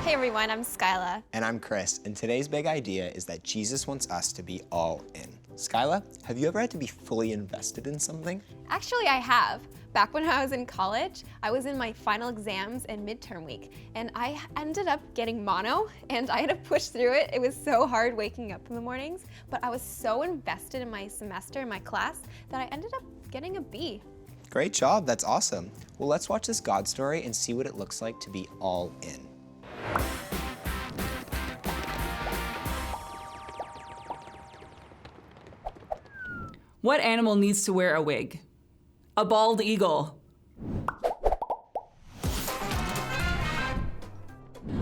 Hey everyone, I'm Skyla. And I'm Chris, and today's big idea is that Jesus wants us to be all in. Skyla, have you ever had to be fully invested in something? Actually, I have. Back when I was in college, I was in my final exams and midterm week, and I ended up getting mono, and I had to push through it. It was so hard waking up in the mornings, but I was so invested in my semester, in my class, that I ended up getting a B. Great job, that's awesome. Well, let's watch this God story and see what it looks like to be all in. What animal needs to wear a wig? A bald eagle.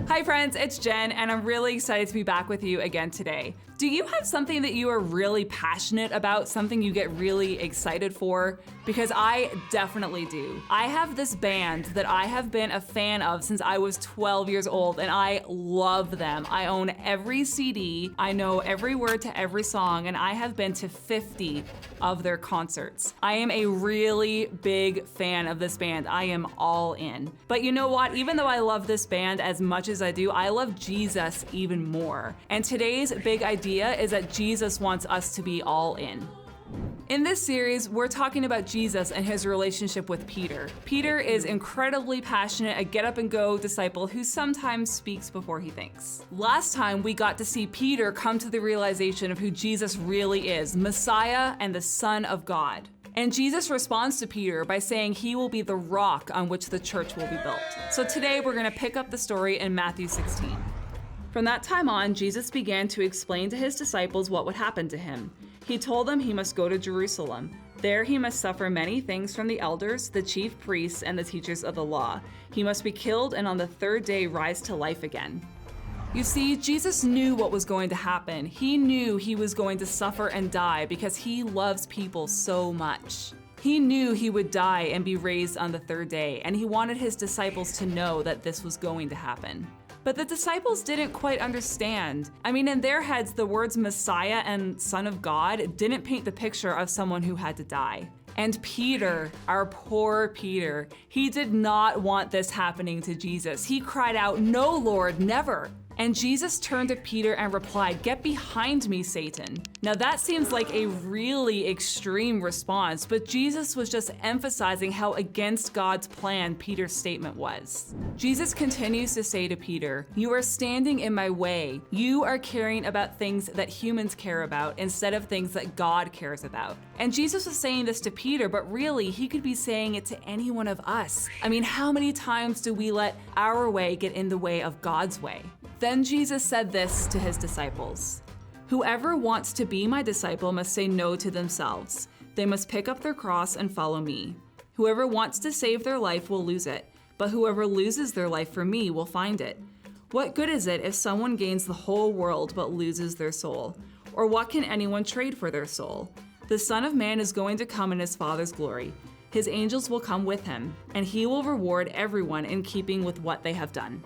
Hi friends, it's Jen, and I'm really excited to be back with you again today. Do you have something that you are really passionate about, something you get really excited for? Because I definitely do. I have this band that I have been a fan of since I was 12 years old, and I love them. I own every CD, I know every word to every song, and I have been to 50 of their concerts. I am a really big fan of this band. I am all in. But you know what? Even though I love this band as much as I do, I love Jesus even more. And today's big idea is that Jesus wants us to be all in. In this series, we're talking about Jesus and his relationship with Peter. Peter is incredibly passionate, a get-up-and-go disciple who sometimes speaks before he thinks. Last time, we got to see Peter come to the realization of who Jesus really is, Messiah and the Son of God. And Jesus responds to Peter by saying he will be the rock on which the church will be built. So today, we're gonna pick up the story in Matthew 16. From that time on, Jesus began to explain to his disciples what would happen to him. He told them he must go to Jerusalem. There he must suffer many things from the elders, the chief priests, and the teachers of the law. He must be killed and on the third day rise to life again. You see, Jesus knew what was going to happen. He knew he was going to suffer and die because he loves people so much. He knew he would die and be raised on the third day, and he wanted his disciples to know that this was going to happen. But the disciples didn't quite understand. I mean, in their heads, the words Messiah and Son of God didn't paint the picture of someone who had to die. And Peter, our poor Peter, he did not want this happening to Jesus. He cried out, "No, Lord, never." And Jesus turned to Peter and replied, "Get behind me, Satan." Now that seems like a really extreme response, but Jesus was just emphasizing how against God's plan Peter's statement was. Jesus continues to say to Peter, "You are standing in my way. You are caring about things that humans care about instead of things that God cares about." And Jesus was saying this to Peter, but really he could be saying it to any one of us. I mean, how many times do we let our way get in the way of God's way? Then Jesus said this to his disciples, "Whoever wants to be my disciple must say no to themselves. They must pick up their cross and follow me. Whoever wants to save their life will lose it, but whoever loses their life for me will find it. What good is it if someone gains the whole world but loses their soul? Or what can anyone trade for their soul? The Son of Man is going to come in his Father's glory. His angels will come with him, and he will reward everyone in keeping with what they have done."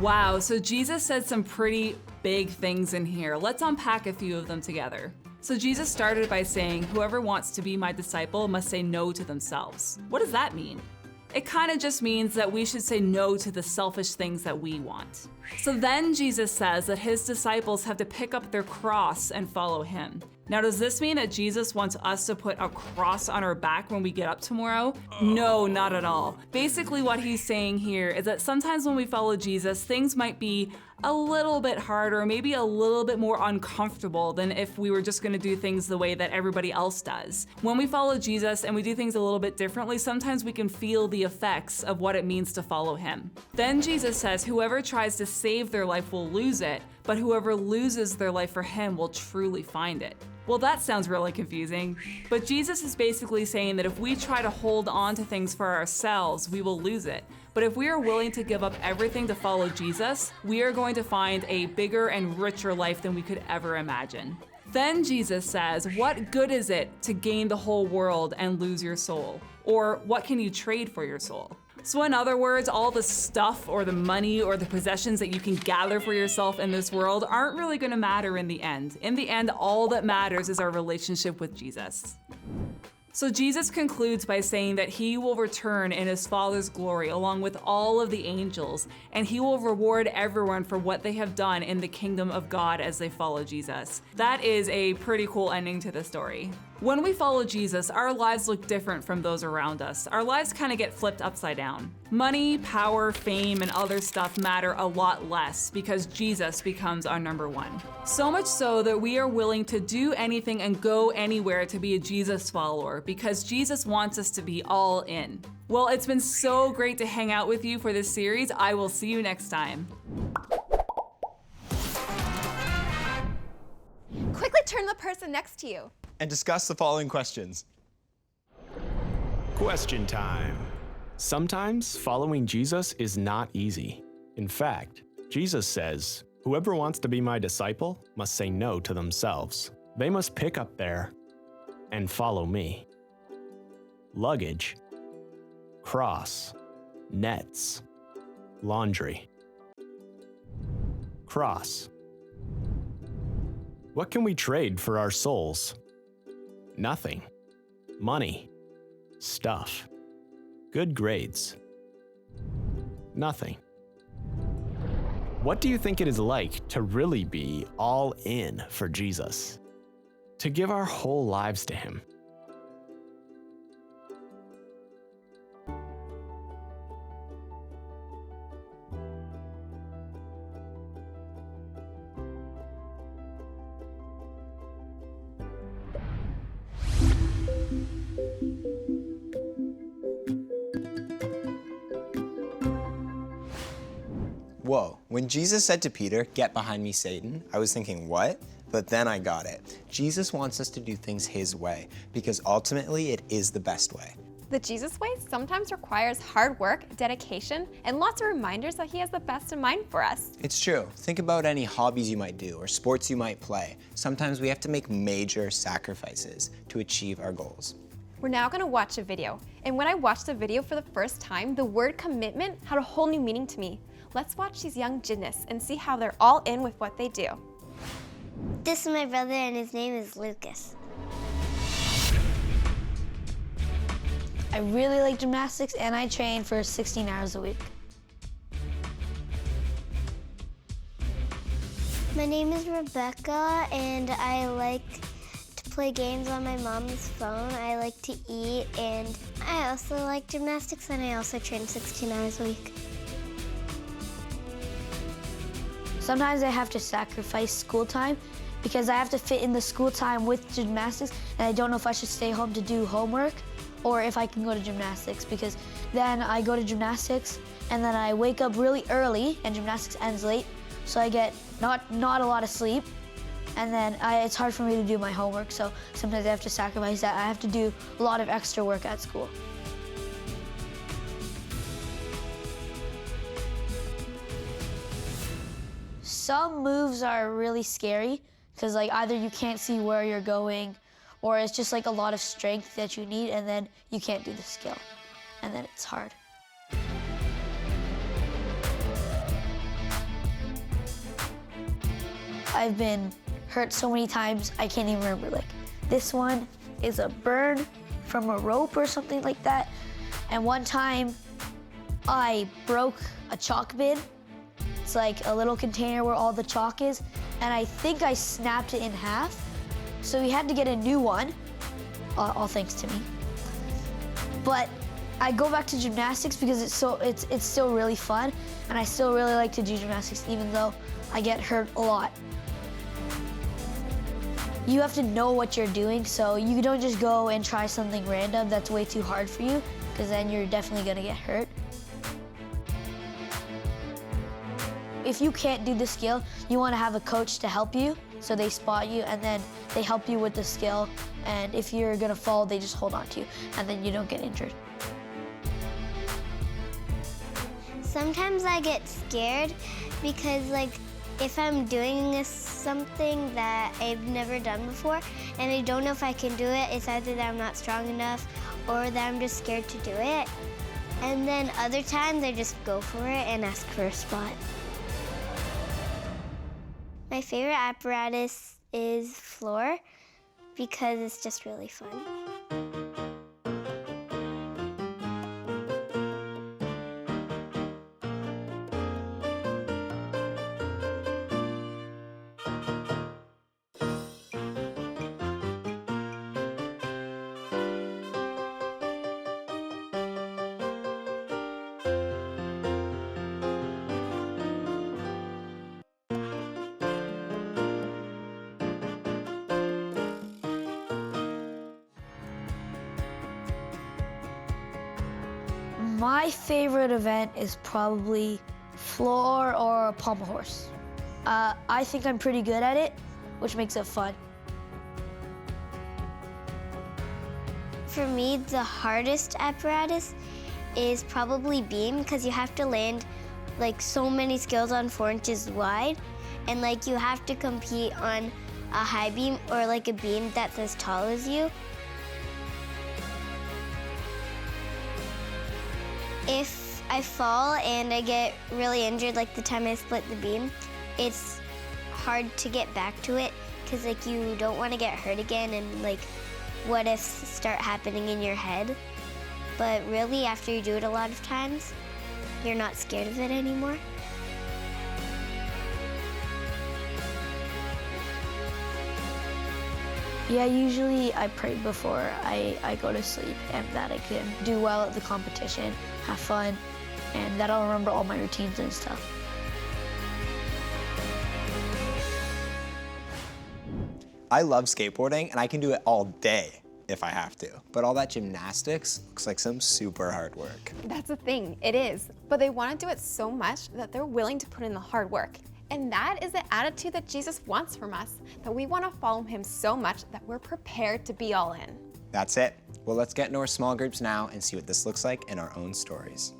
Wow, so Jesus said some pretty big things in here. Let's unpack a few of them together. So Jesus started by saying, "Whoever wants to be my disciple must say no to themselves." What does that mean? It kind of just means that we should say no to the selfish things that we want. So then Jesus says that his disciples have to pick up their cross and follow him. Now, does this mean that Jesus wants us to put a cross on our back when we get up tomorrow? No, not at all. Basically, what he's saying here is that sometimes when we follow Jesus, things might be a little bit harder, maybe a little bit more uncomfortable than if we were just gonna do things the way that everybody else does. When we follow Jesus and we do things a little bit differently, sometimes we can feel the effects of what it means to follow him. Then Jesus says, "Whoever tries to save their life will lose it, but whoever loses their life for him will truly find it." Well, that sounds really confusing, but Jesus is basically saying that if we try to hold on to things for ourselves, we will lose it. But if we are willing to give up everything to follow Jesus, we are going to find a bigger and richer life than we could ever imagine. Then Jesus says, "What good is it to gain the whole world and lose your soul? Or what can you trade for your soul?" So in other words, all the stuff or the money or the possessions that you can gather for yourself in this world aren't really gonna matter in the end. In the end, all that matters is our relationship with Jesus. So Jesus concludes by saying that he will return in his Father's glory along with all of the angels, and he will reward everyone for what they have done in the kingdom of God as they follow Jesus. That is a pretty cool ending to the story. When we follow Jesus, our lives look different from those around us. Our lives kind of get flipped upside down. Money, power, fame, and other stuff matter a lot less because Jesus becomes our number one. So much so that we are willing to do anything and go anywhere to be a Jesus follower because Jesus wants us to be all in. Well, it's been so great to hang out with you for this series. I will see you next time. Quickly turn to the person next to you. And discuss the following questions. Question time. Sometimes following Jesus is not easy. In fact, Jesus says, "Whoever wants to be my disciple must say no to themselves. They must pick up their and follow me." Luggage, cross, nets, laundry. Cross. What can we trade for our souls? Nothing. Money. Stuff. Good grades. Nothing. What do you think it is like to really be all in for Jesus? To give our whole lives to him? Whoa, when Jesus said to Peter, "Get behind me, Satan," I was thinking, what? But then I got it. Jesus wants us to do things his way because ultimately it is the best way. The Jesus way sometimes requires hard work, dedication, and lots of reminders that he has the best in mind for us. It's true. Think about any hobbies you might do or sports you might play. Sometimes we have to make major sacrifices to achieve our goals. We're now gonna watch a video. And when I watched the video for the first time, the word commitment had a whole new meaning to me. Let's watch these young gymnasts and see how they're all in with what they do. This is my brother and his name is Lucas. I really like gymnastics and I train for 16 hours a week. My name is Rebecca and I like to play games on my mom's phone. I like to eat and I also like gymnastics and I also train 16 hours a week. Sometimes I have to sacrifice school time because I have to fit in the school time with gymnastics and I don't know if I should stay home to do homework or if I can go to gymnastics because then I go to gymnastics and then I wake up really early and gymnastics ends late, so I get not a lot of sleep, and then it's hard for me to do my homework, so sometimes I have to sacrifice that. I have to do a lot of extra work at school. Some moves are really scary because like either you can't see where you're going or it's just like a lot of strength that you need and then you can't do the skill and then it's hard. I've been hurt so many times I can't even remember. Like this one is a burn from a rope or something like that, and one time I broke a chalk bin. It's like a little container where all the chalk is, and I think I snapped it in half. So we had to get a new one, all thanks to me. But I go back to gymnastics because it's still really fun, and I still really like to do gymnastics even though I get hurt a lot. You have to know what you're doing, so you don't just go and try something random that's way too hard for you, because then you're definitely gonna get hurt. If you can't do the skill, you want to have a coach to help you, so they spot you and then they help you with the skill, and if you're gonna fall, they just hold on to you and then you don't get injured. Sometimes I get scared because like if I'm doing something that I've never done before and I don't know if I can do it, it's either that I'm not strong enough or that I'm just scared to do it. And then other times I just go for it and ask for a spot. My favorite apparatus is floor because it's just really fun. My favorite event is probably floor or pommel horse. I think I'm pretty good at it, which makes it fun. For me, the hardest apparatus is probably beam, because you have to land like so many skills on 4 inches wide, and like you have to compete on a high beam or like a beam that's as tall as you. If I fall and I get really injured, like the time I split the beam, it's hard to get back to it, because like you don't want to get hurt again, and like what ifs start happening in your head. But really, after you do it a lot of times, you're not scared of it anymore. Yeah, usually I pray before I go to sleep, and that I can do well at the competition, have fun, and that I'll remember all my routines and stuff. I love skateboarding, and I can do it all day if I have to. But all that gymnastics looks like some super hard work. That's the thing, it is. But they want to do it so much that they're willing to put in the hard work. And that is the attitude that Jesus wants from us, that we want to follow him so much that we're prepared to be all in. That's it. Well, let's get into our small groups now and see what this looks like in our own stories.